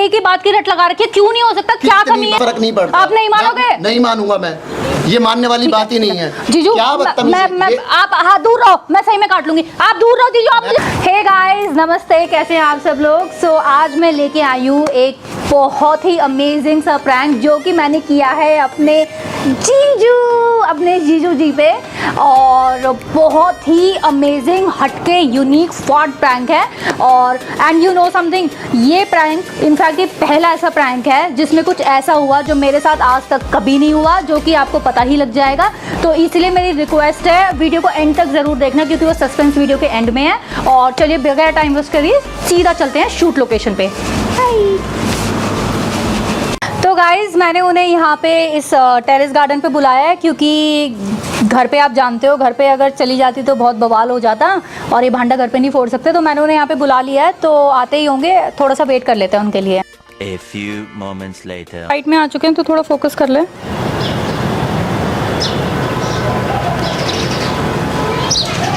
एक ही बात की रट लगा रखी है, क्यों नहीं हो सकता, क्या कमी है? फर्क नहीं पड़ता। आप नहीं मानोगे? नहीं मानूंगा मैं, ये मानने वाली बात ही नहीं है। जीजू क्या बदतमीजी आप हाँ दूर रहो, मैं सही में काट लूंगी, आप दूर रहो जीजू। आप हे गाइस, नमस्ते, कैसे हैं आप सब लोग? सो आज मैं लेके आई हूँ एक बहुत ही अमेजिंग सा प्रैंक जो कि मैंने किया है अपने जीजू जी पे, और बहुत ही अमेजिंग हटके यूनिक फॉड प्रैंक है। और एंड यू नो समथिंग, ये प्रैंक इनफैक्ट ये पहला ऐसा प्रैंक है जिसमें कुछ ऐसा हुआ जो मेरे साथ आज तक कभी नहीं हुआ, जो कि आपको पता ही लग जाएगा। तो इसलिए मेरी रिक्वेस्ट है, वीडियो को एंड तक ज़रूर देखना क्योंकि वो सस्पेंस वीडियो के एंड में है। और चलिए बगैर टाइम वेस्ट करिए सीधा चलते हैं शूट लोकेशन पे। तो गाइज़, मैंने उन्हें यहाँ पे इस टेरेस गार्डन पे बुलाया है क्योंकि घर पे आप जानते हो, घर पे अगर चली जाती तो बहुत बवाल हो जाता और ये भांडा घर पे नहीं फोड़ सकते, तो मैंने उन्हें यहाँ पे बुला लिया है। तो आते ही होंगे, थोड़ा सा वेट कर लेते हैं उनके लिए। A few moments later. Right में आ चुके हैं तो थोड़ा फोकस कर ले।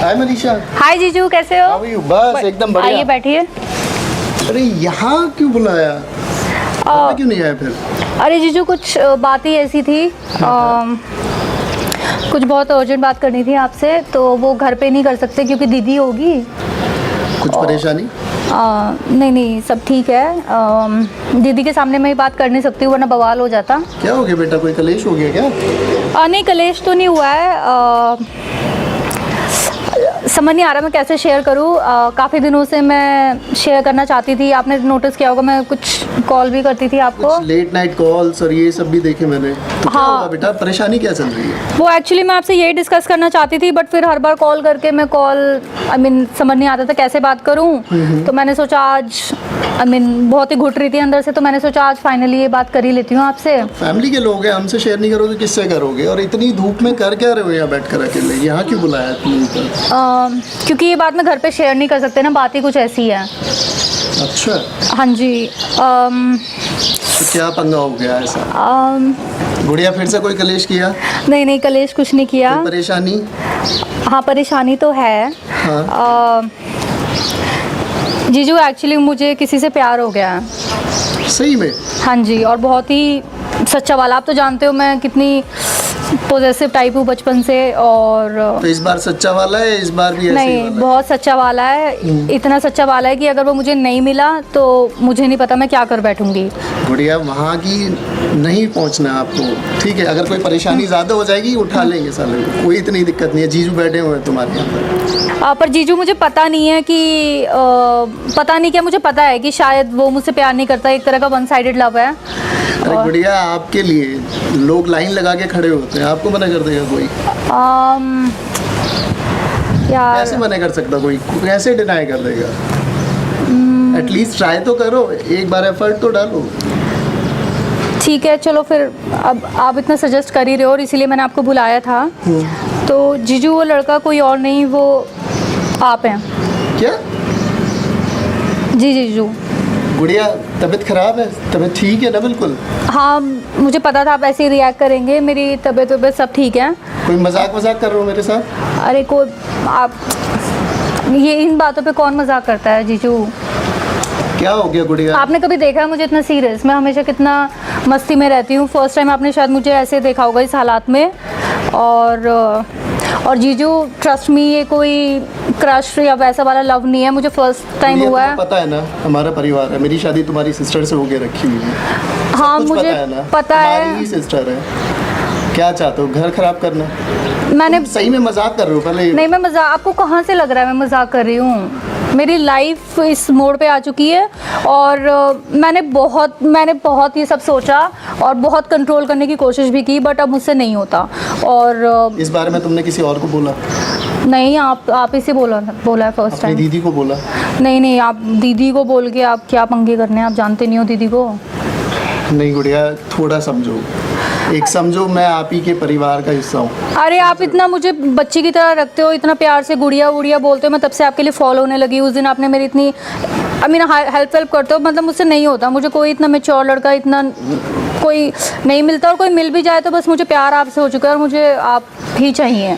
हाय मनीषा। हाय जीजू, कैसे हो? How are you? बस एकदम बढ़िया। आइए बैठिए। अरे यहाँ क्यों बुलाया? क्यों नहीं आया फिर? अरे जीजू, कुछ बात ही ऐसी थी, कुछ बहुत अर्जेंट बात करनी थी आपसे, तो वो घर पे नहीं कर सकते क्योंकि दीदी होगी। कुछ परेशानी? नहीं सब ठीक है। दीदी के सामने मैं ये बात कर नहीं सकती वरना बवाल हो जाता। क्या हो गया बेटा, कोई कलेश हो गया क्या? नहीं, कलेश तो नहीं हुआ है। समझ नहीं आ रहा मैं कैसे शेयर करूं। काफ़ी दिनों से मैं शेयर करना चाहती थी। आपने नोटिस किया होगा मैं कुछ कॉल भी करती थी आपको, लेट नाइट कॉल्स और ये सब भी देखे मैंने। तो क्या हुआ बेटा, परेशानी क्या चल रही है? वो एक्चुअली मैं आपसे यही डिस्कस करना चाहती थी, बट फिर हर बार कॉल करके मैं समझ नहीं आता था कैसे बात करूं। तो मैंने सोचा आज बहुत ही घुट रही थी अंदर से, तो मैंने सोचा आज फाइनली ये बात कर ही लेती हूँ आपसे। फैमिली के लोग हैं, हमसे शेयर नहीं करोगे किससे करोगे? और इतनी धूप में कर क्या रहे हो यहाँ बैठ कर अकेले? यहाँ क्यों बुलाया तुमने? क्योंकि ये बात मैं घर पे शेयर नहीं कर सकते ना, बात ही कुछ ऐसी है। अच्छा। हाँ जी। तो क्या पंगा हो गया ऐसा? गुड़िया फिर से कोई कलेश किया? नहीं, कलेश कुछ नहीं किया। कोई परेशानी? हाँ, परेशानी तो है। हाँ। जीजू, एक्चुअली मुझे किसी से प्यार हो गया है। सही में? हाँ जी, और बहुत ही सच्चा वाला। आप तो जानते हो मैं कितनी पॉजेसिव टाइप हूँ बचपन से। और तो इस बार सच्चा वाला है? इस बार भी ऐसे ही नहीं, वाला बहुत सच्चा वाला है। इतना सच्चा वाला है कि अगर वो मुझे नहीं मिला तो मुझे नहीं पता मैं क्या कर बैठूंगी। गुड़िया, वहाँ की नहीं पहुँचना है आपको, ठीक है? अगर कोई परेशानी ज़्यादा हो जाएगी उठा लेंगे साले को, कोई इतनी दिक्कत नहीं है। जीजू बैठे हुए हैं तुम्हारे यहाँ पर जीजू मुझे पता नहीं है कि पता नहीं क्या, मुझे पता है कि शायद वो मुझसे प्यार नहीं करता, एक तरह का वन साइडेड लव है। अरे गुड़िया, आपके लिए लोग लाइन लगा के खड़े होते हैं, आपको मना कर देगा कोई? यार कैसे मना कर सकता कोई? कैसे डिनाई कर देगा? एटलीस्ट ट्राई तो करो, एक बार एफर्ट तो डालो। ठीक है, चलो फिर। अब आप इतना सजेस्ट कर ही रहे हो और इसीलिए मैंने आपको बुलाया था। तो जीजू, वो लड़का कोई और नहीं, वो आप हैं। क्या? जी जीजू। गुड़िया, तबीयत खराब है? तबीयत ठीक है ना? बिल्कुल। हाँ, मुझे पता था आप ऐसे ही रिएक्ट करेंगे। मेरी तबीयत सब ठीक है। कोई मजाक कर रहे हो मेरे साथ? अरे कोई, आप ये इन बातों पे कौन मजाक करता है जीजू? क्या हो गया गुड़िया? आपने कभी देखा है मुझे इतना सीरियस? मैं हमेशा कितना मस्ती में रहती हूँ। फर्स्ट टाइम आपने शायद मुझे ऐसे देखा होगा इस हालात में। और जीजू, ट्रस्ट मी, ये कोई क्रश या वैसा वाला लव नहीं है, मुझे फर्स्ट टाइम हुआ है। पता है ना, हमारा परिवार है। मेरी शादी तुम्हारी सिस्टर से होके रखी हुई है। हाँ, मुझे पता है। हमारी सिस्टर है। क्या चाहते हो, घर खराब करना? मैंने सही में मजाक कर रहे हो? पहले नहीं, मैं मजाक, आपको कहाँ से लग रहा है मैं मजाक कर रही हूँ? मेरी लाइफ इस मोड़ पे आ चुकी है और मैंने बहुत ये सब सोचा और बहुत कंट्रोल करने की कोशिश भी की, बट अब मुझसे नहीं होता। और इस बारे में तुमने किसी और को बोला? नहीं, आप ही से बोला है फर्स्ट टाइम। दीदी को बोला? नहीं, आप दीदी को बोल के आप क्या पंगे करने हैं? आप जानते नहीं हो दीदी को। नहीं गुड़िया, थोड़ा समझो, एक समझो, मैं आप ही के परिवार का हिस्सा हूँ। अरे आप इतना मुझे बच्ची की तरह रखते हो, इतना प्यार से गुड़िया गुड़िया बोलते हो, मैं तब से आपके लिए फॉलो होने लगी। उस दिन आपने मेरी इतनी हेल्प करते हो, मतलब मुझसे नहीं होता। मुझे कोई इतना मैच्योर लड़का इतना कोई नहीं मिलता, और कोई मिल भी जाए तो बस मुझे प्यार आपसे हो चुका है और मुझे आप ही चाहिए।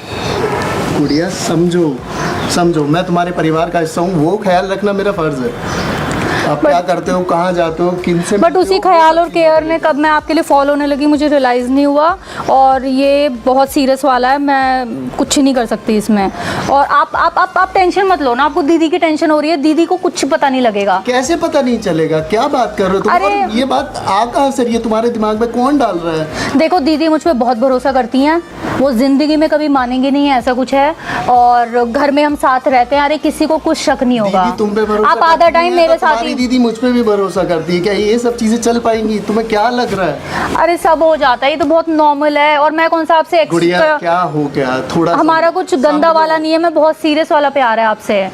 गुड़िया समझो, मैं तुम्हारे परिवार का हिस्सा हूँ, वो ख्याल रखना मेरा फ़र्ज़ है। आप क्या करते हो, कहाँ जाते हो, किन से बट मिलते उसी हो, ख्याल वो और सब केयर बताइए। ने कब मैं आपके लिए फॉलो होने लगी मुझे रियलाइज़ नहीं हुआ, और ये बहुत सीरियस वाला है, मैं कुछ नहीं कर सकती इसमें। और आप टेंशन मत लो ना, आपको दीदी की टेंशन हो रही है, दीदी को कुछ पता नहीं लगेगा। कैसे पता नहीं चलेगा, क्या बात कर रहे हो तुम? अरे- और ये बात आ कहाँ से रही है, तुम्हारे दिमाग में कौन डाल रहा है? देखो दीदी मुझ पे बहुत भरोसा करती हैं, वो ज़िंदगी में कभी मानेंगी नहीं ऐसा कुछ है, और घर में हम साथ रहते हैं, अरे किसी को कुछ शक नहीं होगा। दीदी तुम पे भरोसा आप आधा करती टाइम है, मेरे तो साथ तुम्हारी ही। दीदी मुझ पे भी भरोसा करती है, क्या ये सब चीजें चल पाएंगी? तुम्हें क्या लग रहा है? अरे सब हो जाता है, ये तो बहुत नॉर्मल है, और मैं कौन सा आपसे गुड़िया एक्स्ट्रा, क्या हो गया, थोड़ा सा हमारा कुछ गंदा समझो। वाला नहीं है, मैं बहुत सीरियस वाला प्यार है आपसे।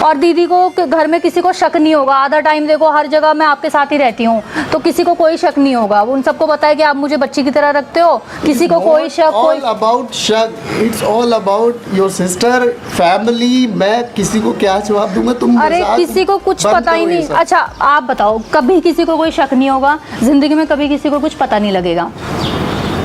और दीदी को घर में किसी को शक नहीं होगा, आधा टाइम देखो हर जगह मैं आपके साथ ही रहती हूँ, तो किसी को कोई शक नहीं होगा, उन सबको पता है कि आप मुझे बच्ची की तरह रखते हो, किसी को कोई शक कोई। ऑल अबाउट शक, it's all about your sister family. मैं किसी को क्या जवाब दूंगा? तुम अरे मजाक किसी को कुछ बंद पता ही करो ये नहीं। सब। अच्छा आप बताओ, कभी किसी को कोई शक नहीं होगा जिंदगी में, कभी किसी को कुछ पता नहीं लगेगा,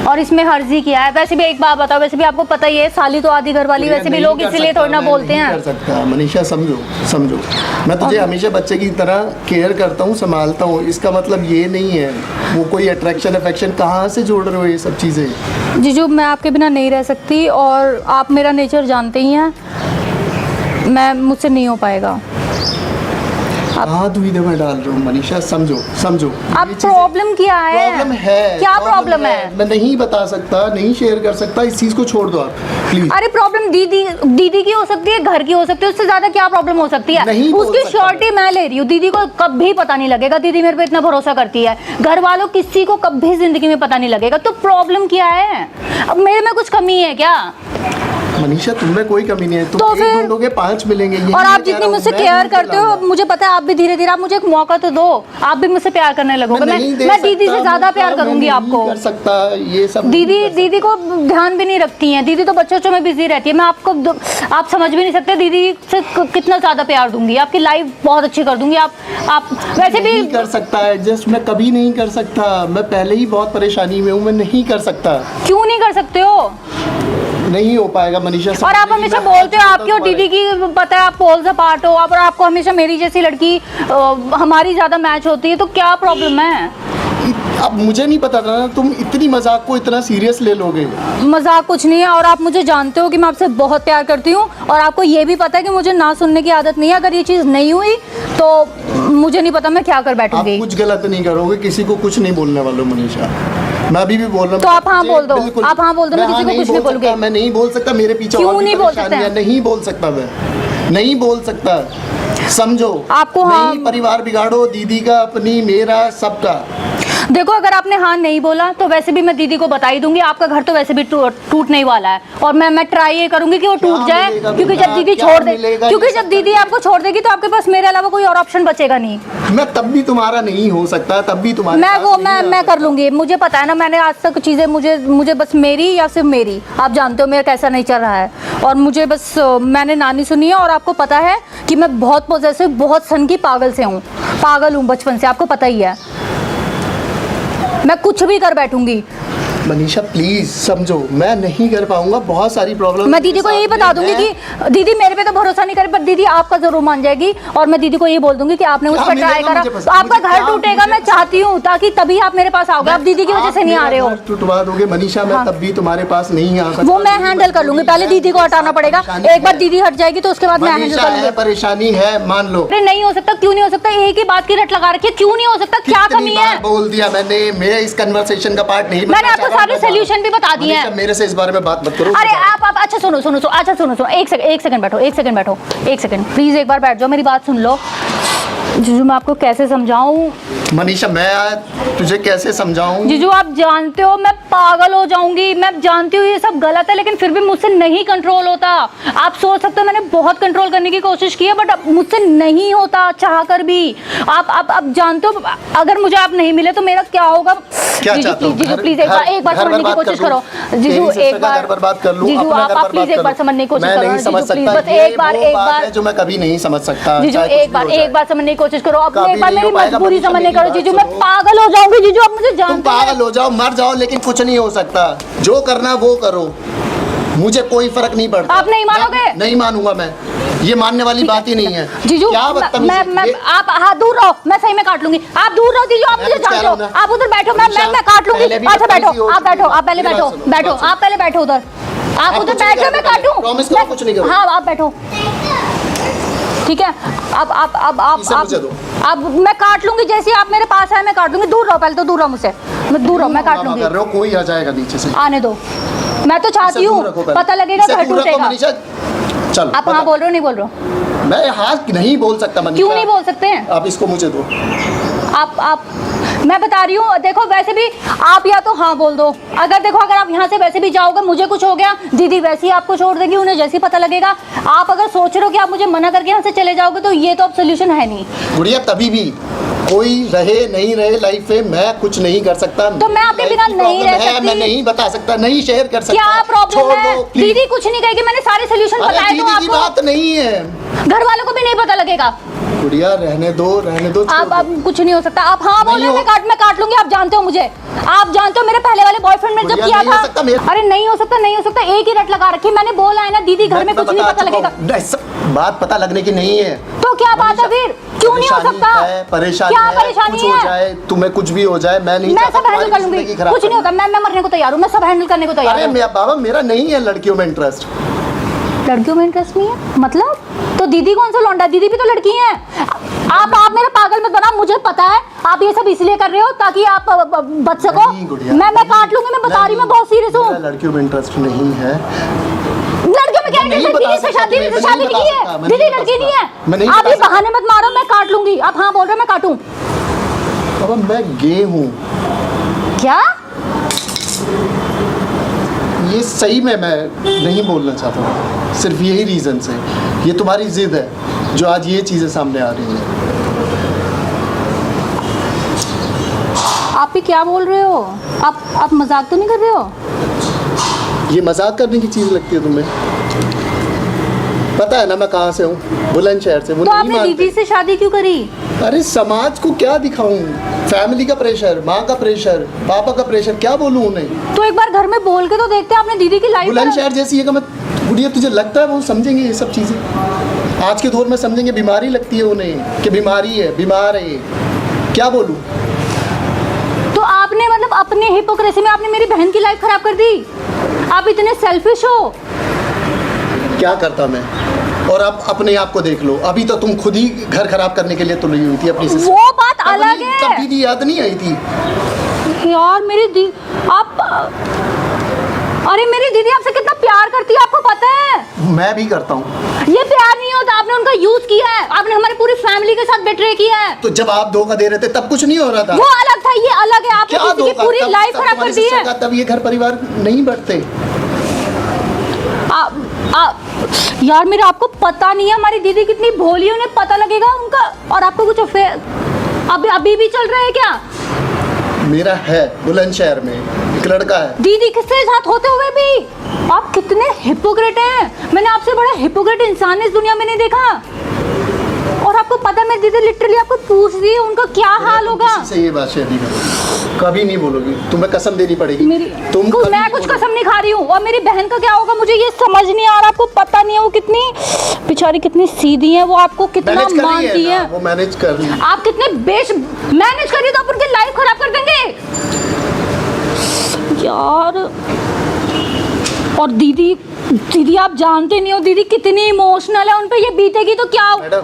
और इसमें हर्जी किया है। वैसे भी एक बात बताओ, वैसे भी आपको पता ही है, साली तो आधी घर वाली, वैसे भी नहीं लोग कर इसीलिए सकता, थोड़ी ना मैं बोलते नहीं हैं। कर सकता मनीषा, समझो समझो, मैं तुझे हमेशा बच्चे की तरह केयर करता हूँ, संभालता हूँ, इसका मतलब ये नहीं है वो कोई अट्रैक्शन अफेक्शन। कहाँ से जोड़ रहे हो ये सब चीज़ें? जीजू मैं आपके बिना नहीं रह सकती, और आप मेरा नेचर जानते ही हैं, मैं मुझसे नहीं हो पाएगा। कहाँ दुविधा में डाल रहे हो मनीषा? समझो समझो, अब ये चीज़ें- प्रॉब्लम क्या है? प्रॉब्लम है। क्या प्रॉब्लम है? मैं नहीं बता सकता, नहीं शेयर कर सकता, इस चीज़ को छोड़ दो आप प्लीज। अरे प्रॉब्लम दीदी की हो सकती है, घर की हो सकती है, उससे ज्यादा क्या प्रॉब्लम हो सकती है? नहीं बोल उसकी सकता श्योरिटी मैं ले रही हूँ, दीदी को कभी पता नहीं लगेगा, दीदी मेरे पे इतना भरोसा करती है, घर वालों किसी को कभी जिंदगी में पता नहीं लगेगा, तो प्रॉब्लम क्या है? अब मेरे में कुछ कमी है क्या? मनीषा तुम में कोई कमी नहीं है, तुम तो एक फिर- ढूंढोगे 5 मिलेंगे। यही और मैं आप कह जितनी रहा हूँ, मुझसे मैं केयर ढूंढ के करते हो, लाऊंगा। मुझे पता है आप भी धीरे धीरे, आप मुझे एक मौका तो दो, आप भी मुझसे प्यार करने लगोगे। मैं नहीं दे मैं दीदी सकता, से ज्यादा मैं प्यार करूंगी नहीं आपको। कर सकता ये सब। दीदी को ध्यान भी नहीं रखती हैं, दीदी तो बच्चों में बिजी रहती है, मैं आपको आप समझ भी नहीं सकते, दीदी से कितना ज्यादा प्यार दूंगी, आपकी लाइफ बहुत अच्छी कर दूंगी। आप वैसे भी नहीं कर सकता एडजस्ट, मैं कभी नहीं कर सकता, मैं पहले ही बहुत परेशानी में हूँ, मैं नहीं कर सकता, क्यों नहीं कर सकते हो? नहीं हो पाएगा मनीषा। और आप हमेशा बोलते हो आपकी और दीदी की पता है आप पोल्स अपार्ट हो, और आपको हमेशा मेरी जैसी लड़की हमारी ज्यादा मैच होती है, तो क्या प्रॉब्लम है? अब मुझे नहीं पता था ना तुम इतनी मजाक को इतना सीरियस ले लोगे। मजाक कुछ नहीं है, और आप मुझे जानते हो कि मैं आपसे बहुत प्यार करती हूँ, और आपको ये भी पता है कि मुझे ना सुनने की आदत नहीं है। अगर ये चीज़ नहीं हुई तो मुझे नहीं पता मैं क्या कर आप बैठूंगी। कुछ गलत नहीं करोगे, किसी को कुछ नहीं बोलने वाले हो मनीषा, मैं अभी भी बोल रहा हूँ। तो आप हाँ मुझे बोल दो, बिल्कुल- आप हाँ बोल दो, मैं किसी को नहीं कुछ नहीं बोल बोलूंगी। सकता, मैं नहीं बोल सकता, मेरे पीछे क्यों और भी नहीं बोल सकते परेशानियां, हैं? नहीं बोल सकता, मैं नहीं बोल सकता, समझो। आपको हाँ- नहीं परिवार बिगाड़ो, दीदी का, अपनी, मेरा, सबका। देखो अगर आपने हाँ नहीं बोला तो वैसे भी मैं दीदी को बता ही दूंगी, आपका घर तो वैसे भी टूटने ही वाला है, और मैं ट्राई ये करूंगी कि वो क्या टूट जाए, मिलेगा क्योंकि बेटा? जब दीदी क्या छोड़ दे, मिलेगा? क्योंकि ये जब सब दीदी आपको छोड़ देगी तो आपके पास मेरे अलावा कोई और ऑप्शन बचेगा नहीं। मैं तब भी तुम्हारा नहीं हो सकता, तब भी तुम्हारे मैं पास वो नहीं आ मैं सकता। कर लूंगी, मुझे पता है ना, मैंने आज तक चीज़ें मुझे बस मेरी या सिर्फ मेरी, आप जानते हो मेरा कैसा नहीं चल रहा है, और मुझे बस मैंने नानी सुनी है, और आपको पता है कि मैं बहुत पॉजेसिव, बहुत सन की पागल से हूँ, पागल हूँ बचपन से, आपको पता ही है, मैं कुछ भी कर बैठूंगी। मनीषा प्लीज समझो, मैं नहीं कर पाऊंगा, बहुत सारी प्रॉब्लम। मैं दीदी को यही बता दूंगी कि दीदी मेरे पे तो भरोसा नहीं करे, पर दीदी आपका जरूर मान जाएगी, और मैं दीदी को यही बोल दूंगी कि आपने उस क्या पर ट्राई मिलेगा करा मुझे पसंद? तो आपका मुझे घर क्या टूटेगा, मैं मुझे चाहती हूँ, ताकि तभी आप मेरे पास आओगे, आप दीदी की वजह से नहीं आ रहे हो। टुटवा दोगे मनीषा, मैं हाँ। तब भी तुम्हारे पास नहीं आ सकता। वो मैं हैंडल कर लूंगी, पहले दीदी को हटाना पड़ेगा, एक बार दीदी हट जाएगी तो उसके बाद मैं हैंडल मनीषा कर है, लूंगी। परेशानी है, मान लो। अरे नहीं हो सकता, क्यों नहीं हो सकता? एक ही बात की रट लगा रखी है, क्यों नहीं हो सकता? क्या कितनी कमी बार है? बोल दिया मैंने, मेरे इस कन्वर्सेशन का पार्ट नहीं बनना मैंने आपको चाह रहा, सारे बता। सोल्यूशन भी बता दिए हैं। मनीषा, मेरे से इस बारे में बात मत करो। अरे आप अच्छा सुनो, अच्छा सुनो, एक सेकंड बैठो, एक सेकंड प्लीज, एक बार बैठ जाओ, मेरी बात सुन लो। जीजू मैं आपको कैसे समझाऊं? मनीषा मैं तुझे कैसे समझाऊं? जीजू आप जानते हो मैं पागल हो जाऊंगी, मैं जानती हूँ ये सब गलत है, लेकिन फिर भी मुझसे नहीं कंट्रोल होता। आप सोच सकते हो मैंने बहुत कंट्रोल करने की कोशिश की है, बट मुझसे नहीं होता चाह कर भी। आप जानते हो अगर मुझे आप नहीं मिले तो मेरा क्या होगा? क्या जीजू चाहते हो? प्लीज, जीजू प्लीज एक बार घर समझने की बर्बाद कोशिश कर करो। दूं? जीजू तेरी सिस्टर एक का बार, घर बर्बाद कर लूं, जीजू अपना घर आप बर्बाद प्लीज कर एक बार लूं। समझने की कोशिश मैं करो नहीं समझ जीजू प्लीज, सकता, बस ये एक बार वो बात है जो मैं कभी नहीं समझ सकता। जीजू चाहे कुछ एक भी हो जाए। बार समझने की कोशिश करो, अपने कभी एक बार नहीं मेरी हो पाएगा, मजबूरी मनीषा, समझने मेरी करो। बात जीजू सुनो। मैं पागल हो जाऊंगी, जीजू आप मुझे तुम जानते हैं। पागल हो जाओ, मर जाओ, लेकिन कुछ नहीं हो सकता। जो करना वो करो, मुझे कोई फर्क नहीं पड़ता। आप नहीं मानोगे? नहीं मानूंगा मैं। ये मानने वाली बात ही नहीं है। जीजू क्या बदतमीजी आप हाथ दूर रहो, मैं सही में काट लूंगी। आप दूर रहो जीजू, आप मैं मुझे कुछ कह जानते रहा हो। हूं ना। आप उधर बैठो, मैं काट लूंगी। पहले भी अच्छा बदतमीजी बैठो, हो आप चुकी बैठो, है। आप पहले मेरी बैठो, बात सुनो, बैठो, बात सुनो। आप पहले बैठो उधर। आप उधर कुछ नहीं बैठो, मैं करोगे, काटूं। प्रॉमिस करो, कुछ नहीं करोगे। हाँ आप बैठो, ठीक है। अब इसे मुझे दो। अब मैं काट लूंगी, जैसे आप मेरे पास आए मैं काट लूंगी। दूर रहो, पहले तो दूर रहो मुझसे, मैं दूर रहो, मैं काट मामा लूंगी। कर रहे हो, कोई आ जाएगा नीचे से। आने दो, मैं तो चाहती इसे हूँ दूर रखो पहले। पता लगेगा इसे घर दूर रखो, टूटेगा। मनीषा चलो। आप हाँ बोल रहे हो नहीं बोल रहे हो? मैं हाथ नहीं बोल सकता मनीषा। क्यों नहीं बोल सकते हैं? आप इसको मुझे दो। आप मैं बता रही हूँ, देखो वैसे भी आप या तो हाँ बोल दो। अगर देखो, अगर आप यहाँ से वैसे भी जाओगे, मुझे कुछ हो गया, दीदी वैसे ही आपको छोड़ देगी, उन्हें जैसे ही पता लगेगा। आप अगर सोच रहे हो कि आप मुझे मना करके यहाँ से चले जाओगे, तो ये तो अब सोल्यूशन है नहीं। गुड़िया तभी भी कोई रहे नहीं रहे लाइफ में मैं कुछ नहीं कर सकता। तो मैं आपके बिना नहीं रह सकती। मैं नहीं बता सकता, नहीं शेयर कर सकता। क्या प्रॉब्लम छोड़ है? दो, please। दीदी कुछ नहीं कहेगी, मैंने सारे सोल्यूशन अरे बताए तो दीदी की आपको। बात नहीं है। घर वालों को भी नहीं पता लगेगा। गुड़िया रहने दो, रहने दो, छोड़ आप दो। अब कुछ नहीं हो सकता। आप हाँ बोल रहे हो, नहीं मैं काट लूंगी। आप जानते हो मुझे, आप जानते हो मेरे पहले वाले बॉयफ्रेंड ने जब गुड़िया, किया नहीं हो सकता था। मेरे- अरे नहीं हो सकता, नहीं हो सकता, एक ही रट लगा रखी। मैंने बोला है ना दीदी, घर में कुछ नहीं पता लगेगा। बात पता लगने की नहीं है। तो क्या बात है फिर? क्यों नहीं हो सकता? परेशानी क्या है, परेशानी कुछ हो है? जाए, तुम्हें कुछ भी हो जाए, मैं नहीं मैं चाहता सब हैंडल कर तुम्हारी लूंगी, जिंदगी खराब कुछ नहीं होता। मैं मरने को तैयार हूँ, मैं सब हैंडल करने को तैयार अरे हूँ। मेरा बाबा, मेरा नहीं है लड़कियों में इंटरेस्ट। लड़कियों में इंटरेस्ट नहीं है मतलब? तो दीदी कौन सा लौंडा? दीदी भी तो लड़की है। आप मेरा पागल मत बना, मुझे पता है आप ये सब इसलिए कर रहे हो ताकि आप बच सको। नहीं गुड़िया, मैं काट लूंगी, मैं बता रही हूँ, मैं बहुत सीरियस हूँ। मेरा लड़कियों में इंटरेस्ट नहीं है। लड़कियों में क्या मैं नहीं इंटरेस्ट? बता दीदी से सकता शादी तुम्हें, मैं शादी नहीं नहीं बता है, सकता, मैं दीदी नहीं बता लड़की नहीं सकता। मैं नहीं है। आप बता ये सकता। बहाने मत मारो, मैं काट लूंगी। आप हाँ बोल रहे हो, मैं काटूं? बाबा मैं गे हूँ, क्या? ये सही में मैं नहीं बोलना चाहता हूँ, सिर्फ यही रीज़न से। ये तुम्हारी जिद है जो आज ये चीज़ें सामने आ रही हैं। आप भी क्या बोल रहे हो? आप मजाक तो नहीं कर रहे हो? ये मजाक करने की चीज़ लगती है तुम्हें? पता है ना मैं कहाँ से हूँ, बुलंदशहर से। वो तो नहीं आपने मानते। दीदी से शादी क्यों करी? अरे समाज को क्या दिखाऊं, फैमिली का प्रेशर, माँ का प्रेशर, पापा का प्रेशर, क्या बोलूं उन्हें? तो एक बार घर में बोल के तो देखते हैं, आपने दीदी की लाइफ। बुलंदशहर जैसी है, मैं गुड़िया तुझे लगता है वो समझेंगे ये सब चीज़ें? आज के दौर में समझेंगे? बीमारी लगती है उन्हें कि बीमारी है, बीमार है ये। क्या बोलूं? तो आपने मतलब अपने हिपोक्रेसी में आपने मेरी बहन की लाइफ खराब कर दी। आप इतने सेल्फिश हो। क्या करता मैं? और अब अपने आप को देख लो, अभी तो तुम खुद ही घर खराब करने के लिए तुली हुई थी अपनी सिस्टर। वो बात अलग है। तब दीदी याद नहीं आई थी? यार मेरी दी आप अरे मेरी दीदी आपसे कितना प्यार करती है, आपको पता है? मैं भी करता हूँ। ये प्यार नहीं होता, आपने उनका यूज किया है। आपने हमारी पूरी फैमिली के साथ बेट्रे किया है। तो जब आप धोखा दे रहे थे तब कुछ नहीं हो रहा था? वो अलग था, ये अलग है। आपने क्या किसी की धोखा? पूरी तब- लाइफ तब खराब कर तुम्हारी दी सिस्टर है। का तब ये घर परिवार नहीं बढ़ते। यार मेरा आपको पता नहीं है हमारी दीदी कितनी भोली है, उन्हें पता लगेगा उनका। और आपको कुछ अफेयर अभी भी चल रहा है क्या? मेरा है बुलंदशहर में एक लड़का है। दीदी किसके साथ होते हुए भी आप कितने हिपोक्रेट हैं। मैंने आपसे बड़ा हिपोक्रेट इंसान इस दुनिया में नहीं देखा। और आपको पता है मेरी दीदी लिटरली आपको पूछ रही है उनका क्या हाल होगा। किसी से ये बात शेयर नहीं करोगी, कभी नहीं बोलोगी, तुम्हें कसम देनी पड़ेगी। मेरी तुम कुछ कभी मैं नहीं कुछ बोलोगी। कसम नहीं खा रही हूँ। और मेरी बहन का क्या होगा मुझे ये समझ नहीं आ रहा। आपको पता नहीं है वो कितनी बेचारी कितनी सीधी है, वो आपको कितना मैनेज कर रही मानती है है। ना, वो मैनेज कर रही है। आप कितने मैनेज करिए तो आप उनकी लाइफ खराब कर देंगे यार। और दीदी आप जानते नहीं हो दीदी कितनी इमोशनल है, उन पे ये बीतेगी तो क्या मैडम,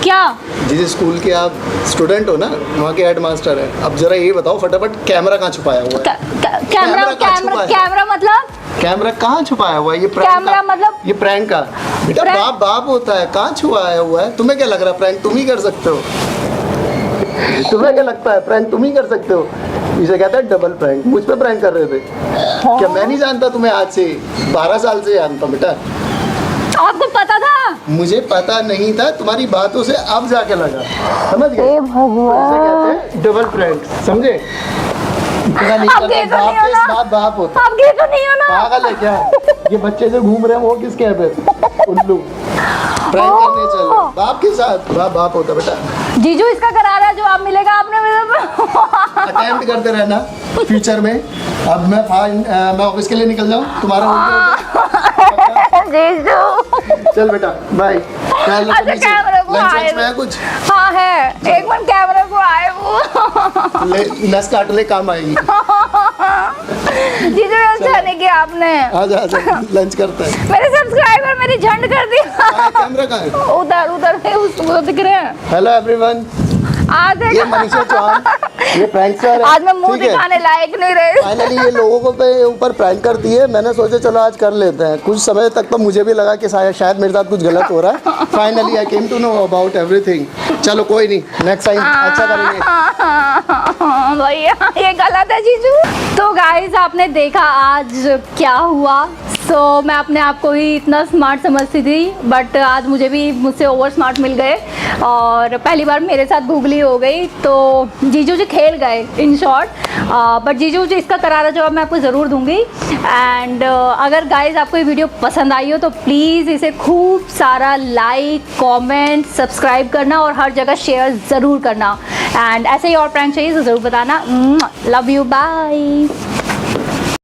क्या? जिस स्कूल के आप स्टूडेंट हो ना, वहाँ के हेड मास्टर है। अब जरा ये बताओ फटाफट, कैमरा कहाँ छुपाया हुआ है? कैमरा मतलब कैमरा कहाँ छुपाया हुआ है? ये प्रैंक कैमरा का, मतलब? ये प्रैंक का बेटा प्रैंक? बाप होता है, कहाँ छुपाया हुआ है? तुम्हें क्या लग रहा है प्रैंक तुम ही कर सकते हो? तुम्हें क्या लगता है प्रैंक तुम ही कर सकते हो? इसे कहता है डबल प्रैंक। मुझ पे प्रैंक कर रहे थे क्या? मैं नहीं जानता तुम्हें, आज से 12 साल से जानता हूँ बेटा। आपको पता था? मुझे पता नहीं था, तुम्हारी बातों से अब जाके लगा, समझ गए? हे भगवान, ऐसे कहते हैं डबल प्रैंक, समझे? इतना नहीं आप करता, गए तो बाप नहीं हो के ना? साथ बाप होता। आप गए तो नहीं हो ना? पागल है क्या? ये बच्चे जो घूम रहे हैं वो किसके हैं फिर? उल्लू। प्रैंक करने चलो बाप के साथ, बाप होता बेटा। जीजू इसका करा रहा है जो आप मिलेगा आपने मेरे अटेम्प्ट करते रहना फ्यूचर में। अब मैं ऑफिस के लिए निकल जाऊँ, तुम्हारा हो गया? जीजू चल बेटा बाय। अच्छा कैमरे को आए में है कुछ हाँ है, एक बार कैमरे को आए वो ले, नस काट ले, काम आएगी। जीजू अच्छा नहीं किया आपने। आजा आजा लंच करते हैं। मेरे सब्सक्राइबर मेरी झंड कर दी। कैमरा कहाँ है? उधर उधर है, उसको दिख रहे हैं। हेलो एवरीवन, आज ये मनीषा चौहान, ये प्रैंकस्टर है। आज मैं मुंह ठीक है? दिखाने लायक नहीं रही। फाइनली ये लोगों को पे ऊपर प्रैंक करती है। मैंने सोचा चलो आज कर लेते हैं। कुछ समय तक तो मुझे भी लगा कि शायद मेरे साथ कुछ गलत हो रहा है। Finally I came to know about everything. चलो कोई नहीं, नेक्स्ट टाइम अच्छा करेंगे। भैया ये गलत है जीजू। तो गाइस आपने देखा आज क्या हुआ। तो मैं अपने आप को ही इतना स्मार्ट समझती थी, बट आज मुझसे ओवर स्मार्ट मिल गए और पहली बार मेरे साथ गूगली हो गई। तो जीजू जी खेल गए इन शॉर्ट, बट जीजू जी इसका करारा जवाब मैं आपको ज़रूर दूंगी। एंड अगर गाइस आपको ये वीडियो पसंद आई हो तो प्लीज़ इसे खूब सारा लाइक, कमेंट, सब्सक्राइब करना और हर जगह शेयर ज़रूर करना। एंड ऐसे ही और प्रैंक चाहिए तो ज़रूर बताना। Love you, bye.